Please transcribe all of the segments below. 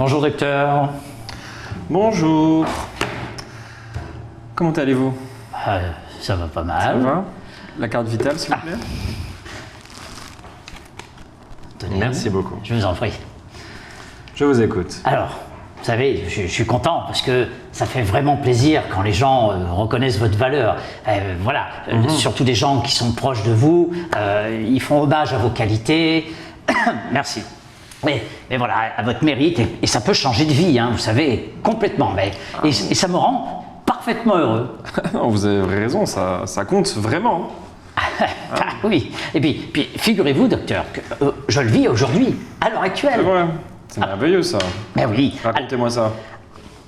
Bonjour docteur. Bonjour. Comment allez-vous? Ça va pas Ça mal. va? La carte vitale, s'il vous plaît. Tenez, Merci beaucoup. Je vous en prie. Je vous écoute. Alors, vous savez, je suis content parce que ça fait vraiment plaisir quand les gens reconnaissent votre valeur. Voilà, surtout des gens qui sont proches de vous, ils font hommage à vos qualités. Merci. Mais voilà, à votre mérite, et ça peut changer de vie, hein, vous savez, complètement. Et ça me rend parfaitement heureux. Non, vous avez raison, ça compte vraiment. Ah oui, et puis figurez-vous, docteur, que je le vis aujourd'hui, à l'heure actuelle. C'est vrai. C'est merveilleux, ça. Ben oui, Racontez-moi ça.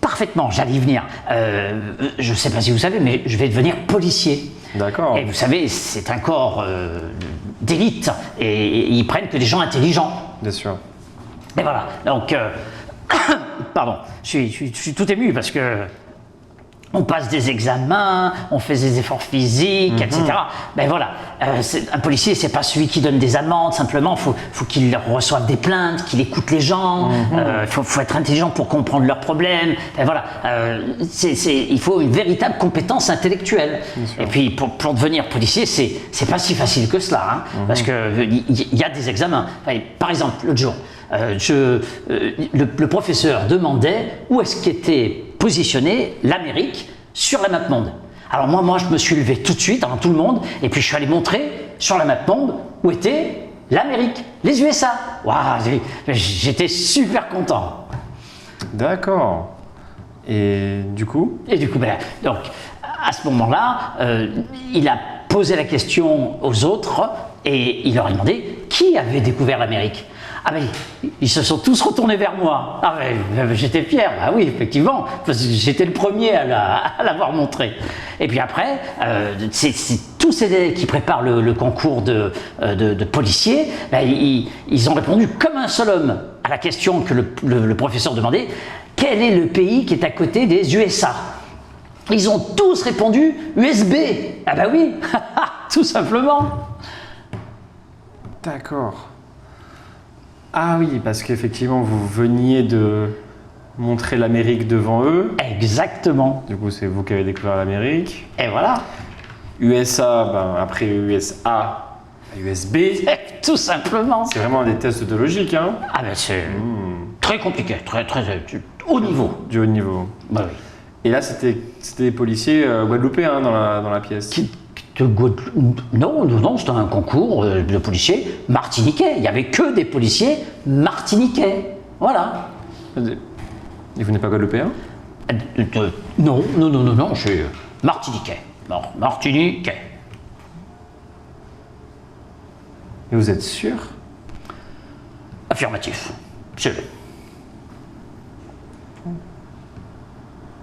parfaitement, j'allais y venir. Je ne sais pas si vous savez, mais je vais devenir policier. D'accord. Et vous savez, c'est un corps d'élite, et ils prennent que des gens intelligents. Bien sûr. Et voilà, donc, pardon, je suis tout ému parce que on passe des examens, on fait des efforts physiques, etc. Ben voilà, un policier, c'est pas celui qui donne des amendes, simplement, faut qu'il reçoive des plaintes, qu'il écoute les gens, faut être intelligent pour comprendre leurs problèmes. Ben voilà, il faut une véritable compétence intellectuelle. Et puis, pour devenir policier, c'est pas si facile que cela, hein, parce que il y a des examens. Par exemple, l'autre jour, le professeur demandait où est-ce qu'était positionnée l'Amérique sur la map monde. Alors moi je me suis levé tout de suite avant tout le monde et puis je suis allé montrer sur la map monde où était l'Amérique, les USA. Waouh, j'étais super content. D'accord. Et du coup? Et du coup, donc à ce moment-là, il a posé la question aux autres et il leur a demandé qui avait découvert l'Amérique. Ah mais ils se sont tous retournés vers moi. Ah mais j'étais fier, bah oui effectivement, parce que j'étais le premier à l'avoir montré. Et puis après, c'est tous ces élèves qui préparent le concours de policiers, ils ont répondu comme un seul homme à la question que le professeur demandait, quel est le pays qui est à côté des USA? Ils ont tous répondu USB. Ah bah oui, tout simplement. D'accord. Ah oui, parce qu'effectivement, vous veniez de montrer l'Amérique devant eux. Exactement. Du coup, c'est vous qui avez découvert l'Amérique. Et voilà. USA, après USA, USB. Tout simplement. C'est vraiment des tests de logique, hein? Ah ben c'est très compliqué, très haut niveau. Du haut niveau. Bah oui. Et là, c'était des policiers guadeloupéens dans la pièce. Non, c'était un concours de policiers martiniquais. Il n'y avait que des policiers martiniquais. Voilà. Et vous n'êtes pas guadeloupéen? Non, je suis martiniquais. Martiniquais. Et vous êtes sûr? Affirmatif. C'est